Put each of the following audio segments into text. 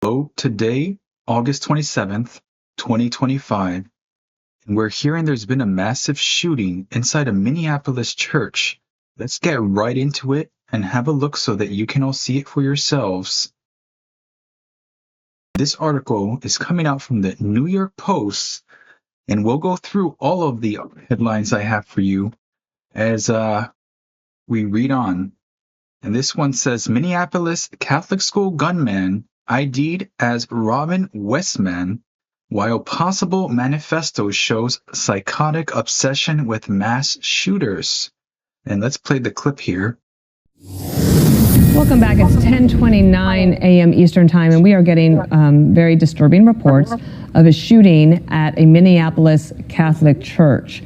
So today, August 27th, 2025, and we're hearing there's been a massive shooting inside a Minneapolis church. Let's get right into it and have a look so that you can all see it for yourselves. This article is coming out from the New York Post, and we'll go through all of the headlines I have for you as we read on. And this one says, Minneapolis Catholic school gunman ID'd as Robin Westman, while possible manifesto shows psychotic obsession with mass shooters. And let's play the clip here. Welcome back. It's 10:29 a.m. Eastern Time, and we are getting very disturbing reports of a shooting at a Minneapolis Catholic church.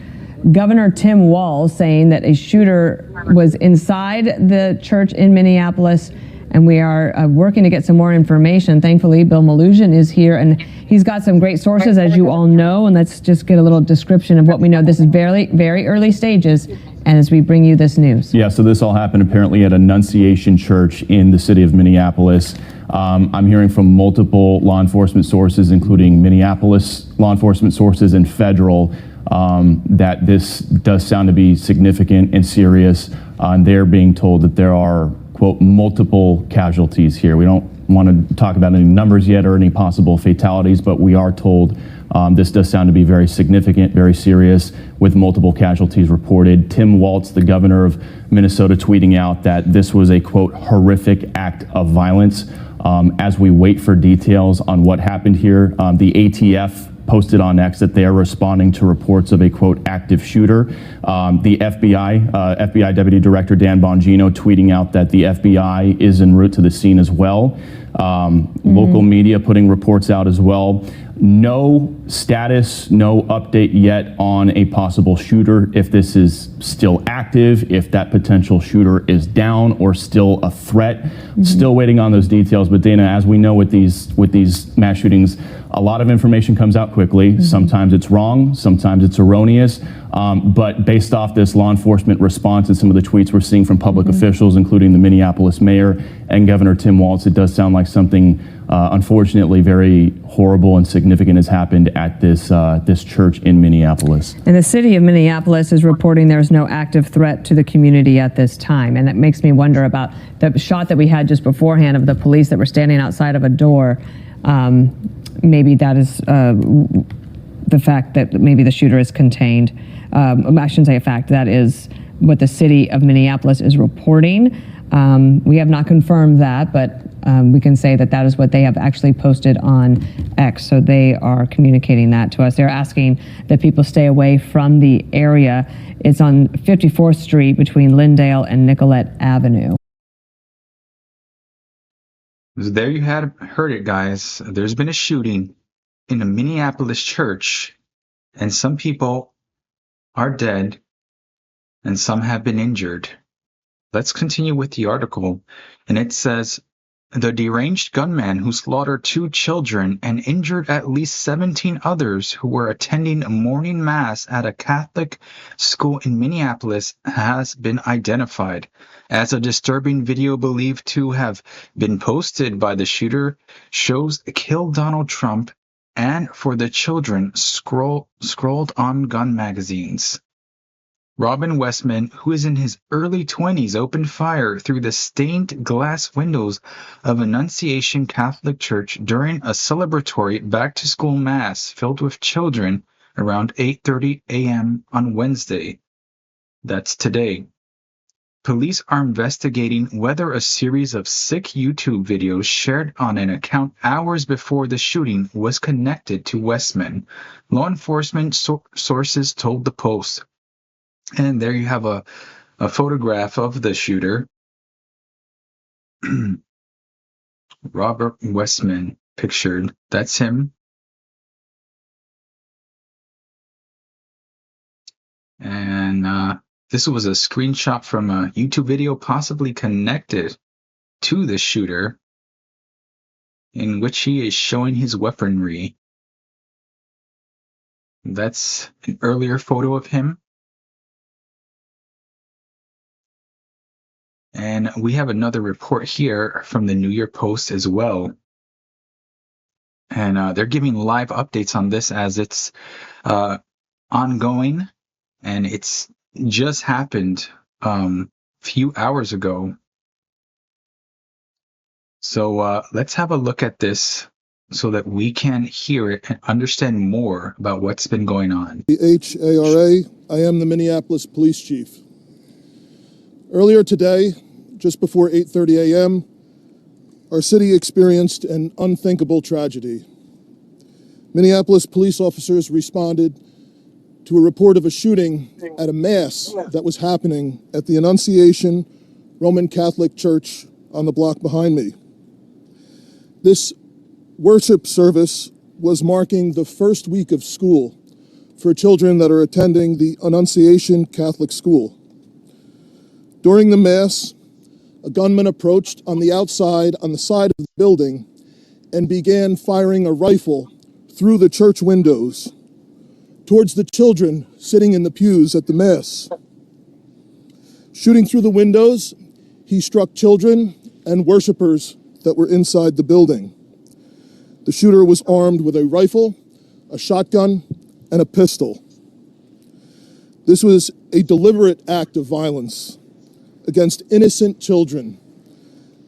Governor Tim Walz saying that a shooter was inside the church in Minneapolis, and we are working to get some more information. Thankfully, Bill Malusian is here, and he's got some great sources, as you all know, and let's just get a little description of what we know. This is very, very early stages, and as we bring you this news. Yeah, so this all happened apparently at Annunciation Church in the city of Minneapolis. I'm hearing from multiple law enforcement sources, including Minneapolis law enforcement sources and federal, that this does sound to be significant and serious. And they're being told that there are, quote, multiple casualties here. We don't want to talk about any numbers yet or any possible fatalities, but we are told this does sound to be very significant, very serious, with multiple casualties reported. Tim Walz, the governor of Minnesota, tweeting out that this was a, quote, horrific act of violence. As we wait for details on what happened here, the ATF posted on X that they are responding to reports of a, quote, active shooter. The FBI Deputy Director Dan Bongino tweeting out that the FBI is en route to the scene as well. Local media putting reports out as well. No status, no update yet on a possible shooter, if this is still active, if that potential shooter is down or still a threat. Still waiting on those details. But Dana, as we know with these mass shootings, a lot of information comes out quickly. Sometimes it's wrong, sometimes it's erroneous. But based off this law enforcement response and some of the tweets we're seeing from public officials, including the Minneapolis mayor and Governor Tim Walz, it does sound like something unfortunately very horrible and significant has happened at this church in Minneapolis. And the city of Minneapolis is reporting there's no active threat to the community at this time. And that makes me wonder about the shot that we had just beforehand of the police that were standing outside of a door. Maybe that is the fact that maybe the shooter is contained. I shouldn't say a fact, that is what the city of Minneapolis is reporting. We have not confirmed that, but we can say that that is what they have actually posted on X. So they are communicating that to us. They're asking that people stay away from the area. It's on 54th Street between Lyndale and Nicollet Avenue. There you heard it, guys. There's been a shooting in a Minneapolis church, and some people are dead and some have been injured. Let's continue with the article, and it says, the deranged gunman who slaughtered 2 children and injured at least 17 others who were attending morning mass at a Catholic school in Minneapolis has been identified, as a disturbing video believed to have been posted by the shooter shows "Kill Donald Trump" and "For the Children" scrolled on gun magazines. Robin Westman, who is in his early 20s, opened fire through the stained glass windows of Annunciation Catholic Church during a celebratory back-to-school mass filled with children around 8:30 a.m. on Wednesday. That's today. Police are investigating whether a series of sick YouTube videos shared on an account hours before the shooting was connected to Westman, law enforcement sources told the Post. And there you have a photograph of the shooter. Robert Westman pictured. That's him. And this was a screenshot from a YouTube video possibly connected to the shooter, in which he is showing his weaponry. That's an earlier photo of him. And we have another report here from the New York Post as well. and they're giving live updates on this as it's ongoing, and it's just happened few hours ago. So let's have a look at this so that we can hear it and understand more about what's been going on. HARA, I am the Minneapolis Police Chief. Earlier today, just before 8:30 a.m., our city experienced an unthinkable tragedy. Minneapolis police officers responded to a report of a shooting at a mass that was happening at the Annunciation Roman Catholic Church on the block behind me. This worship service was marking the first week of school for children that are attending the Annunciation Catholic School. During the Mass, a gunman approached on the outside on the side of the building and began firing a rifle through the church windows towards the children sitting in the pews at the Mass. Shooting through the windows, he struck children and worshipers that were inside the building. The shooter was armed with a rifle, a shotgun, and a pistol. This was a deliberate act of violence against innocent children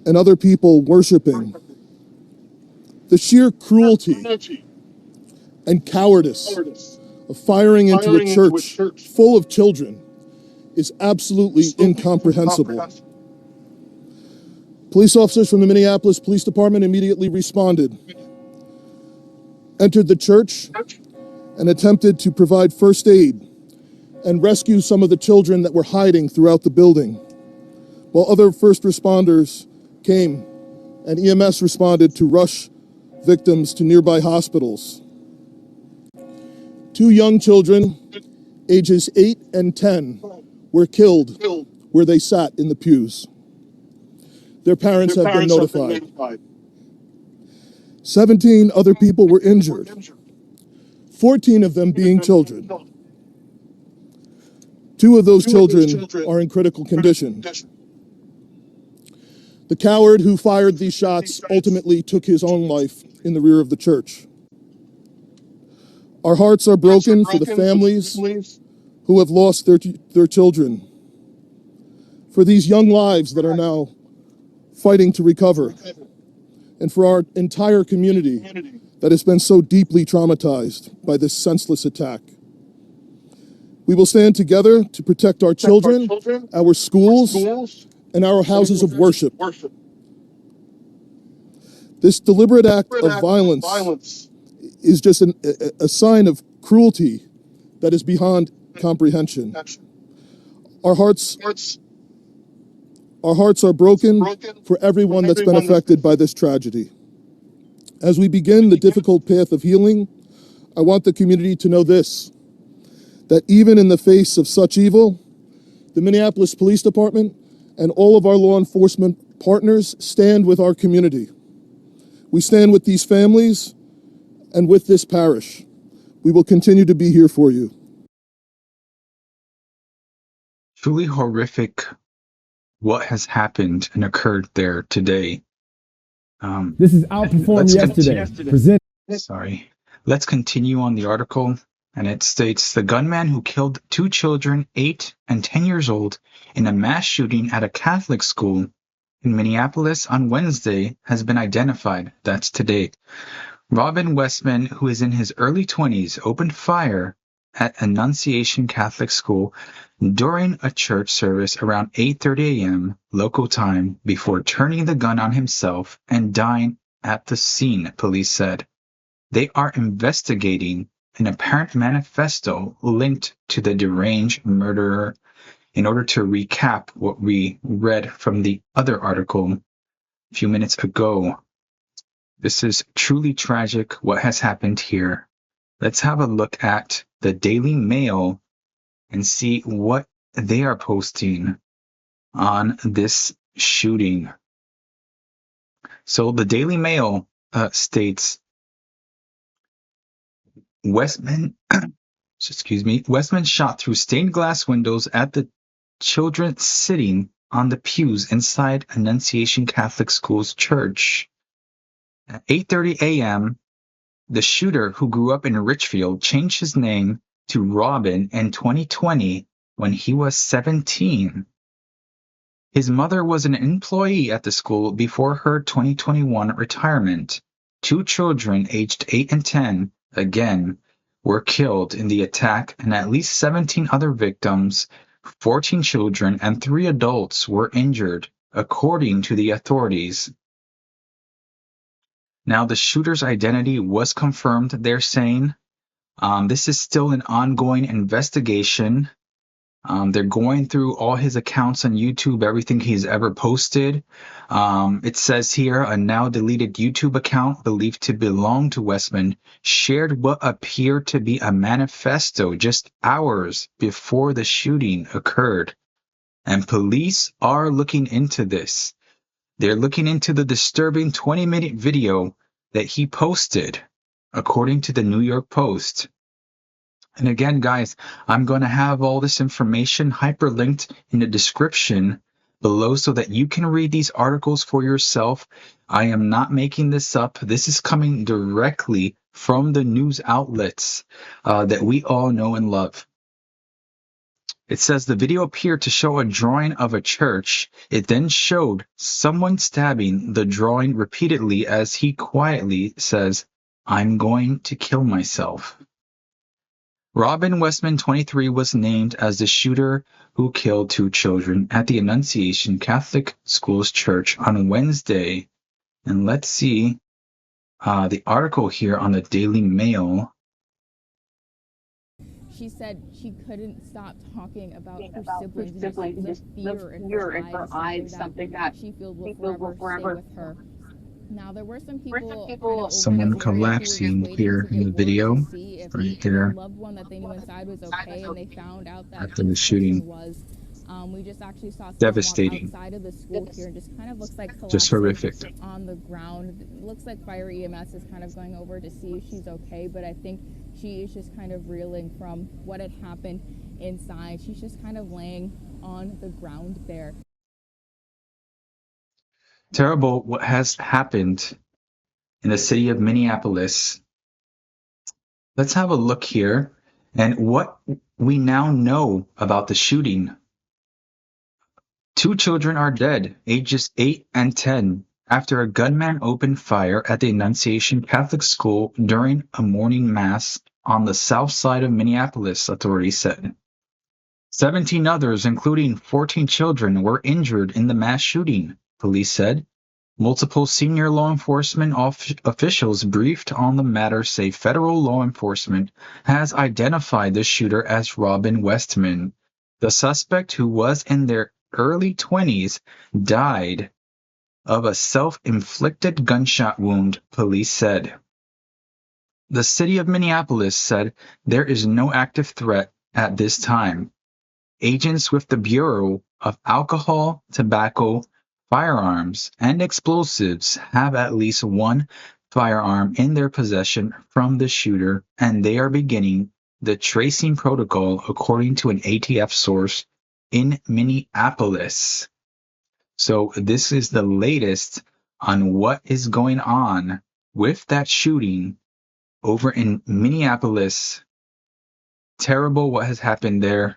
and other people worshiping. The sheer cruelty and cowardice of firing into a church full of children is absolutely incomprehensible. Police officers from the Minneapolis Police Department immediately responded, entered the church, and attempted to provide first aid and rescue some of the children that were hiding throughout the building, while other first responders came and EMS responded to rush victims to nearby hospitals. 2 young children, ages 8 and 10, were killed where they sat in the pews. Their parents have been notified. 17 other people were injured, 14 of them being children. 2 of those children are in critical condition. The coward who fired these shots ultimately took his own life in the rear of the church. Our hearts are broken for the families who have lost their children, for these young lives that are now fighting to recover, and for our entire community that has been so deeply traumatized by this senseless attack. We will stand together to protect our children, our schools, and our houses of worship. This deliberate act of violence is just a sign of cruelty that is beyond comprehension. Our hearts are broken for everyone that's been affected by this tragedy. As we begin the difficult path of healing, I want the community to know this, that even in the face of such evil, the Minneapolis Police Department and all of our law enforcement partners stand with our community. We stand with these families and with this parish. We will continue to be here for you. Truly horrific what has happened and occurred there today. This is Outperform Yesterday. Let's continue on the article, and it states the gunman who killed 2 children, 8 and 10 years old, in a mass shooting at a Catholic school in Minneapolis on Wednesday has been identified. That's today. Robin Westman, who is in his early 20s, opened fire at Annunciation Catholic School during a church service around 8:30 a.m. local time before turning the gun on himself and dying at the scene, police said. They are investigating an apparent manifesto linked to the deranged murderer. In order to recap what we read from the other article a few minutes ago, this is truly tragic what has happened here. Let's have a look at the Daily Mail and see what they are posting on this shooting. So the Daily Mail states Westman shot through stained glass windows at the children sitting on the pews inside Annunciation Catholic School's church. At 8:30 a.m., The shooter, who grew up in Richfield, changed his name to Robin in 2020 when he was 17. His mother was an employee at the school before her 2021 retirement. 2 children aged 8 and 10, again, were killed in the attack, and at least 17 other victims, 14 children and 3 adults, were injured, according to the authorities. Now, the shooter's identity was confirmed, they're saying. This is still an ongoing investigation. They're going through all his accounts on YouTube, everything he's ever posted. It says here, a now deleted YouTube account believed to belong to Westman shared what appeared to be a manifesto just hours before the shooting occurred. And police are looking into this. They're looking into the disturbing 20-minute video that he posted, according to the New York Post. And again, guys, I'm going to have all this information hyperlinked in the description below so that you can read these articles for yourself. I am not making this up. This is coming directly from the news outlets that we all know and love. It says the video appeared to show a drawing of a church. It then showed someone stabbing the drawing repeatedly as he quietly says, "I'm going to kill myself." Robin Westman, 23, was named as the shooter who killed 2 children at the Annunciation Catholic Schools Church on Wednesday. And let's see the article here on the Daily Mail. She said she couldn't stop talking about her siblings, and just the fear in her eyes, something that she feels will forever stay with her. Now, there were some people Someone collapsing here in the video, right there, loved one that they knew inside was okay, and they found out that after the shooting. We just actually saw Devastating. outside of the school here, and just kind of looks like Just horrific. on the ground. It looks like fire EMS is kind of going over to see if she's okay, but I think she is just kind of reeling from what had happened inside. She's just kind of laying on the ground there. Terrible what has happened in the city of Minneapolis. Let's have a look here and what we now know about the shooting. 2 children are dead, ages 8 and 10, after a gunman opened fire at the Annunciation Catholic School during a morning mass on the south side of Minneapolis, authorities said. 17 others, including 14 children, were injured in the mass shooting, police said. Multiple senior law enforcement officials briefed on the matter say federal law enforcement has identified the shooter as Robin Westman. The suspect, who was in their early 20s, died of a self-inflicted gunshot wound, police said. The city of Minneapolis said there is no active threat at this time. Agents with the Bureau of Alcohol, Tobacco, Firearms, and Explosives have at least 1 firearm in their possession from the shooter, and they are beginning the tracing protocol, according to an ATF source in Minneapolis. So this is the latest on what is going on with that shooting over in Minneapolis. Terrible what has happened there.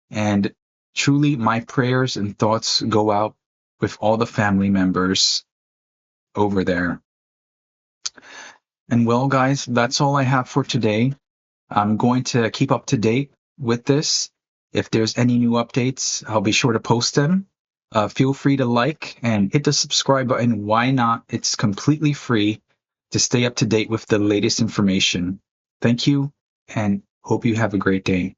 And truly, my prayers and thoughts go out with all the family members over there. And well, guys, that's all I have for today. I'm going to keep up to date with this. If there's any new updates, I'll be sure to post them. Feel free to like and hit the subscribe button. Why not? It's completely free to stay up to date with the latest information. Thank you, and hope you have a great day.